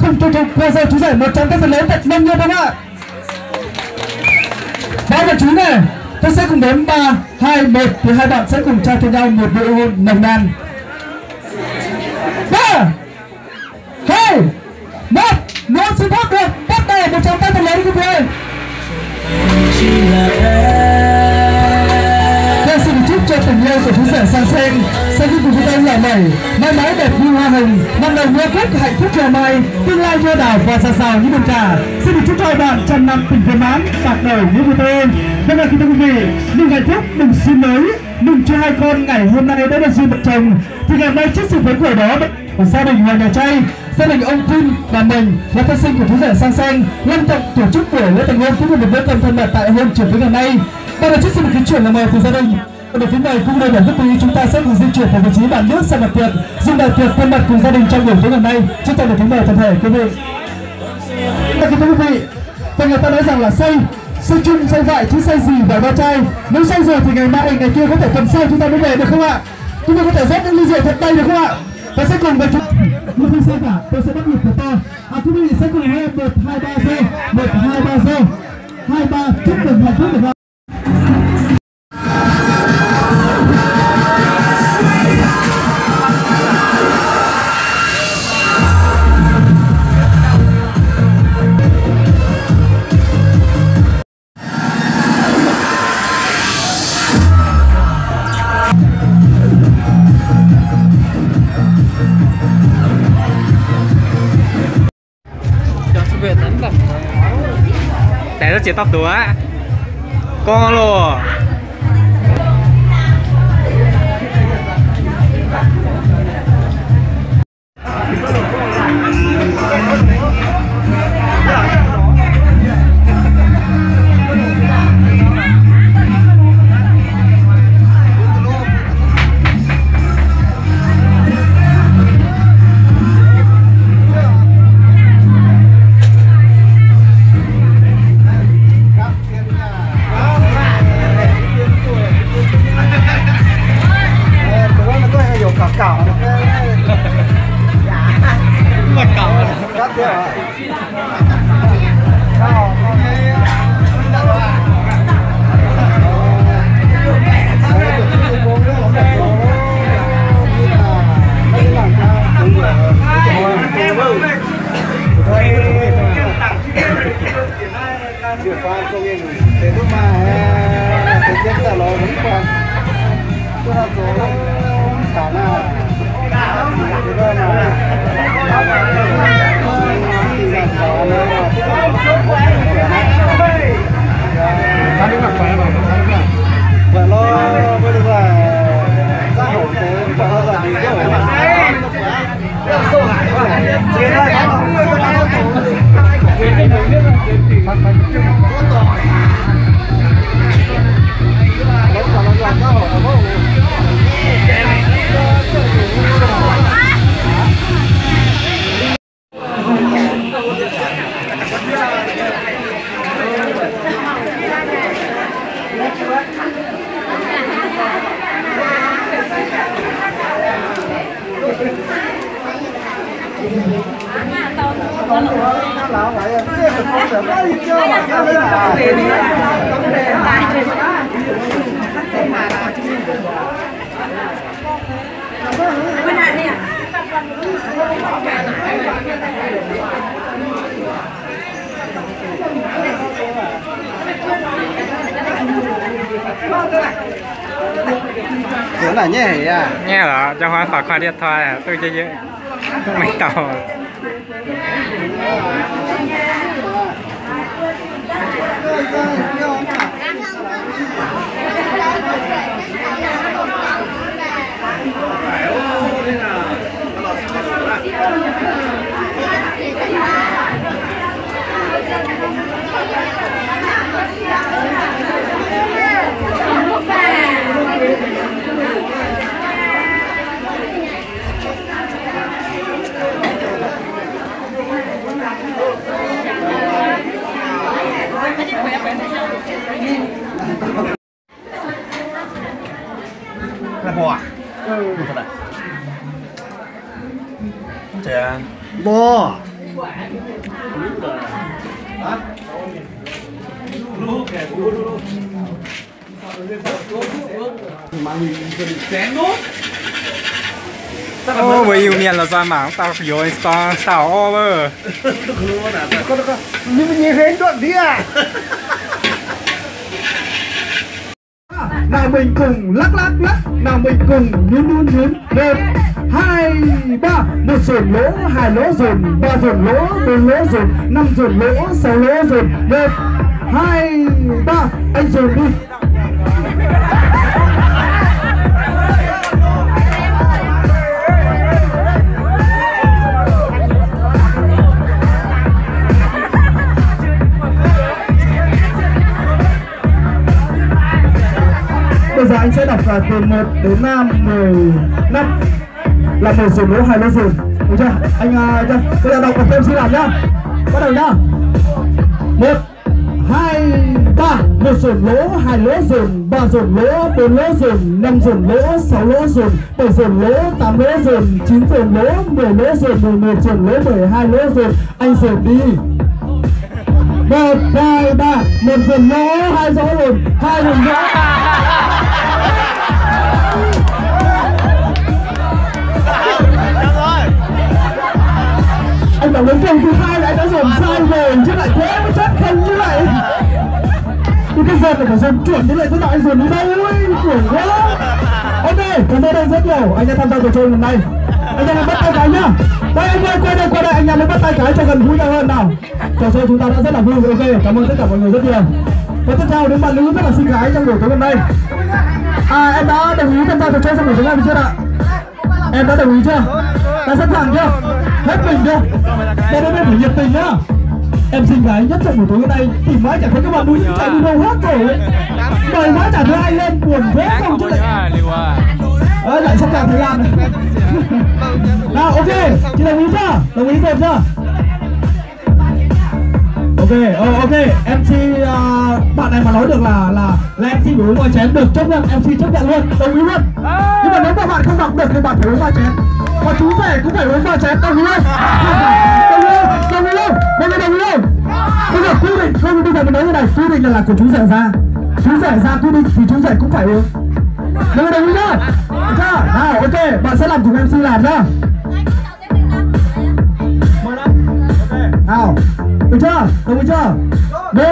cùng chung chung qua giờ chú giải một trăm các phần lớn thật nông nghiệp không ạ? Ba bạn chú này, tôi sẽ cùng đếm 3, 2, 1 thì hai bạn sẽ cùng trao cho nhau một nụ hôn nồng nàn. 3, 2, 1, muốn xin phép được bắt đầu 100 các phần lớn quý vị ơi. Xin chúc cho tình yêu của chú rể sang xanh sẽ giúp chúng ta lở lẩy mãi mãi đẹp như hoa hồng, năm đầu mưa cúc hạnh phúc trà mai, tương lai mưa đào và xa xào như bông trà. Xin được chúc cho hai bạn trăm năm tình viên mãn, bạc đầu như vui tươi. Vâng ạ, thưa quý vị, mừng hạnh phúc, mừng xin mới, mừng cho hai con ngày hôm nay đã được duyên vợ chồng. Thì ngày hôm nay trước sự phấn khởi đó của gia đình Hoàng Nhà Trai, gia đình ông Vinh và mình là thân sinh của chú rể sang xanh long trọng tổ chức buổi lễ thành hôn cũng như một bữa cơm thân mật tại hôn chiều tối ngày hôm nay. Bây giờ trước xin được kính chuyển lời mời từ gia đình. Ở phía này cũng đây để giúp quý chúng ta sẽ cùng di chuyển vào vị trí bàn nước sang mặt tiệc, dùng đại tiệc thân mật cùng gia đình trong buổi tối ngày hôm nay. Chúng ta được kính mời toàn thể quý vị. Thưa quý vị, và người ta nói rằng là say chung say dại chứ say gì vào ba trai. Nếu say rồi thì ngày mai ngày kia có thể cầm say chúng ta mới về được không ạ? Chúng ta có thể rót những ly rượu thật tay được không ạ? Và sẽ cùng với chúng như không sao cả, tôi sẽ bắt nhịp của to. Quý vị sẽ cùng nghe 1, 2, 3 giây, 1, 2, 3 giây, 2, 3 chúc mừng hạnh phúc được không? Để nó chỉ tóc đúa con lùa. Kiểu là nhé à? Nghe hả? Cho hoa phạt qua điện thoại à? Tôi chơi dễ mấy tàu. Là bò à? Thật à? Bò Ô, với yêu miền là sao mà tao rồi sao over. Nhưng mà nhìn thấy đoạn đi à. Nào mình cùng lắc lắc lắc, nào mình cùng nhún nhún nhún. 1, 2, 3, 1 dồn lỗ, 2 lỗ dồn, 3 dồn lỗ, 4 lỗ dồn, 5 dồn lỗ, 6 lỗ dồn. 1, 2, 3, anh dồn đi. Bây giờ anh sẽ đọc từ 1 đến 15 là 1 dồn lỗ, 2 lỗ dồn, được chưa? Anh bây giờ đọc và em xin làm nhá. Bắt đầu nhá. 1, 2, 3, 1 dồn lỗ, 2 lỗ dồn, 3 dồn lỗ, 4 lỗ dồn, 5 dồn lỗ, 6 lỗ dồn, 7 dồn lỗ, 8 lỗ dồn, 9 dồn lỗ, 10 lỗ dồn, 11 dồn lỗ, 12 lỗ dồn. Anh dồn đi. 1, 2, 3, 1 dồn lỗ, 2 lỗ dồn, 2 dồn lỗ. Anh bảo đến câu thứ 2 là anh đã dồn sai rồi, chứ lại thế mới chết không như vậy. Cái dồn này phải dồn chuẩn như vậy, thế nào anh dồn đi đâu ấy, chuẩn quá. Ok, cảm ơn anh rất nhiều, anh đã tham gia trò chơi lần này. Anh em bắt tay cái nhá. Đây anh ơi, qua đây anh em mới bắt tay cái cho gần gũi nhau hơn nào. Trò chơi chúng ta đã rất là vui, ok, cảm ơn tất cả mọi người rất nhiều. Và tiếp theo đến bạn nữ rất là xinh gái trong buổi tối hôm nay. Em đã đồng ý tham gia trò chơi trong buổi tối hôm nay chưa ạ? Em đã đồng ý chưa? Đã sẵn sàng chưa? Hết mình chưa? Đây phải nhiệt tình nhá. Em xinh gái nhất trong buổi tối hôm nay tìm mãi chẳng thấy các bạn nữ chạy đi đâu hết rồi. Mời mãi chẳng thấy ai lên, buồn thế không chứ lại. Lại sắp càng Thái Lan này. Nào ok, chị đồng ý chưa? Đồng ý rồi chưa? Ok, MC bạn này mà nói được là MC phải uống vài chén được, chấp nhận, MC chấp nhận luôn, đồng ý luôn. Nhưng mà nếu mà bạn không đọc được thì bạn phải uống vài chén. Và chú rể cũng phải uống vài chén, đồng ý không? Đồng ý không? Bây giờ quy định, không bây giờ mình nói như này, quy định là của chú rể ra. Chú rể ra quy định thì chú rể cũng phải uống. Đồng ý chưa? Nào ok, bạn sẽ làm cùng MC làm nhá. Nào, được chưa? Đồng ý chưa? 1,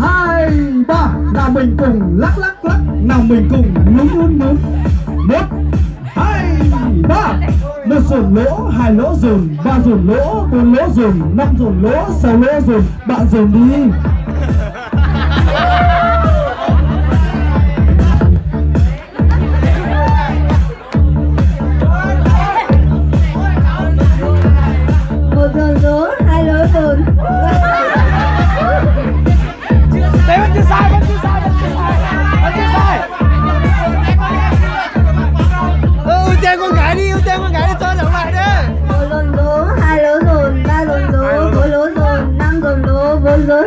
2, 3, nào mình cùng lắc lắc lắc, nào mình cùng nhún. 1, 2, 3, 1 dồn lỗ, 2 lỗ dồn, 3 dồn lỗ, 4 lỗ dồn, 5 dồn lỗ, 6 lỗ dồn, bạn dồn đi. Dồn lỗ, 2 lỗ dồn. Đấy vẫn chưa sai. Ưu tiên con gái đi cho được lại đi. 1 dồn lỗ, 2 lỗ dồn, 3 dồn lỗ, 4 lỗ dồn, 5 dồn lỗ, 4 dồn.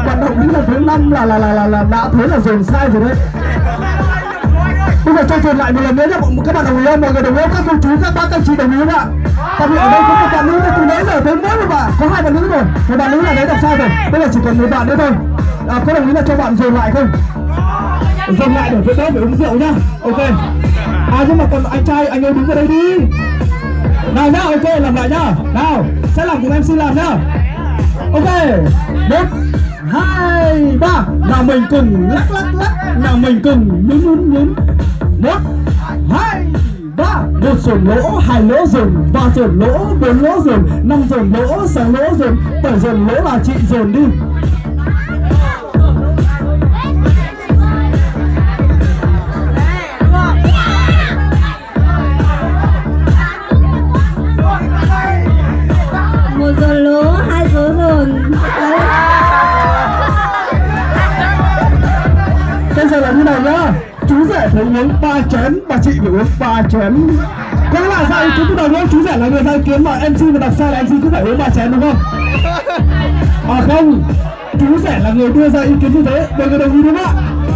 Vận động đến lần thứ 5 là đã thấy là dồn sai rồi đấy. Bây giờ cho dồn lại một lần nữa nhé, các bạn đồng ý không? Mọi người đồng ý không? Các cô chú, các bác, các chị đồng ý không ạ? Tại vì ở đây có một bạn nữ từ nãy giờ thấy mỗi một bạn, có 2 bạn nữ rồi, một bạn nữ là đấy đọc sai rồi, bây giờ chỉ còn 1 bạn nữa thôi. Có đồng ý là cho bạn dồn lại không? Dồn lại để với đó phải uống rượu nhá. Ok. Nhưng mà còn anh trai, anh ơi đứng ở đây đi. Nào nhá, ok, làm lại nhá. Nào, sẽ làm cùng MC làm nhá. Ok, 1, 2, 3, nào mình cùng lắc lắc lắc, nào mình cùng nhún. 1, 2, 3, 1 dồn lỗ, 2 lỗ dồn, 3 dồn lỗ, 4 lỗ dồn, 5 dồn lỗ, 6 lỗ dồn, 7 dồn lỗ là chị dồn đi. Một dồn lỗ, 2 số dồn. Bây giờ là như này nhá, chú rể phải uống 3 chén, bà chị phải uống 3 chén. Có là sao ý kiến từ đầu nhá, chú rể là người ra ý kiến mà MC mà đặt sai là MC cũng phải uống 3 chén đúng không? Không, chú rể là người đưa ra ý kiến như thế, mọi người đồng ý đúng không ạ?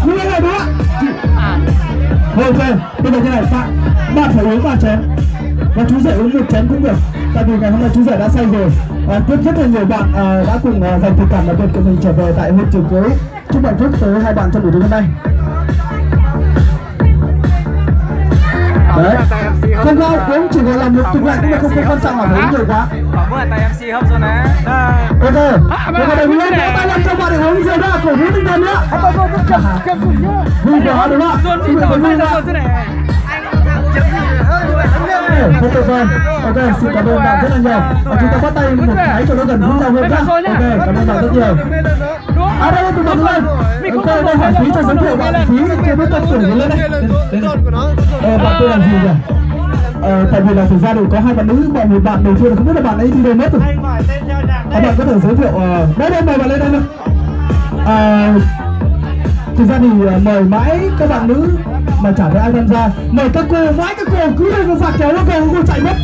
Đúng không ạ? Ok, bây giờ như này bạn phải uống 3 chén và chú rể uống 1 chén cũng được. Tại vì ngày hôm nay chú rể đã say rồi. Tiếp rất là nhiều bạn đã cùng dành tình cảm đặc biệt của mình trở về tại hôm tiệc cưới. Chúc hạnh phúc tới hai bạn trong buổi tối hôm nay. Đấy, không sao, uống chỉ gọi là một tục lệ cũng là không quan trọng là phải uống nhiều quá. Bữa tay MC hấp rồi nè. Ok, bây giờ mình lên tay làm cho bạn để uống rượu ra, cổ vũ tinh thần nữa. Vui quá đúng không? Vui quá. Thôi tuyệt vời. Ok, xin cảm ơn bạn rất là nhiều. Chúng ta bắt tay một cái cho nó gần gũi nhau hơn nhá. Ok, cảm ơn bạn rất nhiều. Đây tụi bạn lên. Ok, đây hỏi phí cho giới thiệu bạn phí chưa biết tên tuổi lên đây. Bạn tên là gì nhỉ? Tại vì là thực ra đều có 2 bạn nữ, mọi người bạn đầu tiên không biết là bạn ấy đi đâu mất rồi. Bạn có thể giới thiệu đây mời bạn lên đây nữa. Thực ra thì mời mãi các bạn nữ mà chả thấy ai tham gia. Mời các cô, mãi các cô cứ lên phạt kéo các cô chạy mất.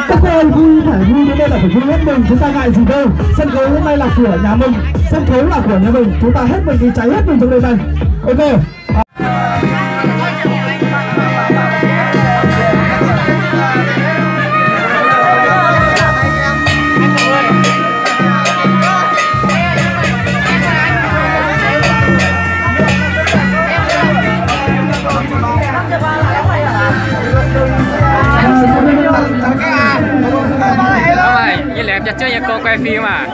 Các cô ơi, vui phải vui đến đây là phải vui hết mình, chúng ta ngại gì đâu. Sân khấu hôm nay là của nhà mình, sân khấu là của nhà mình, chúng ta hết mình đi cháy hết mình trong đây này. Ok. Vậy là em cho chơi nhà cô quay phim à?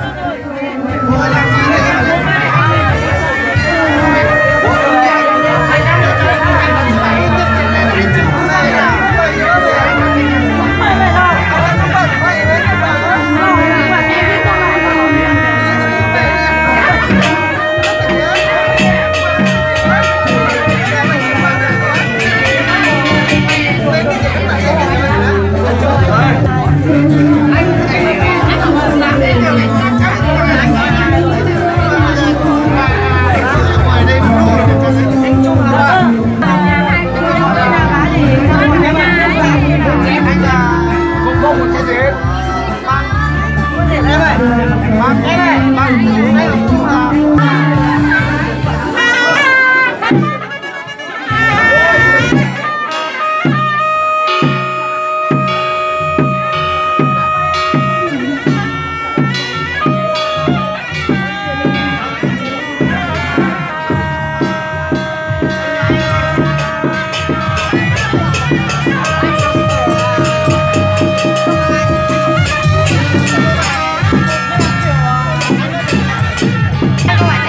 Các bạn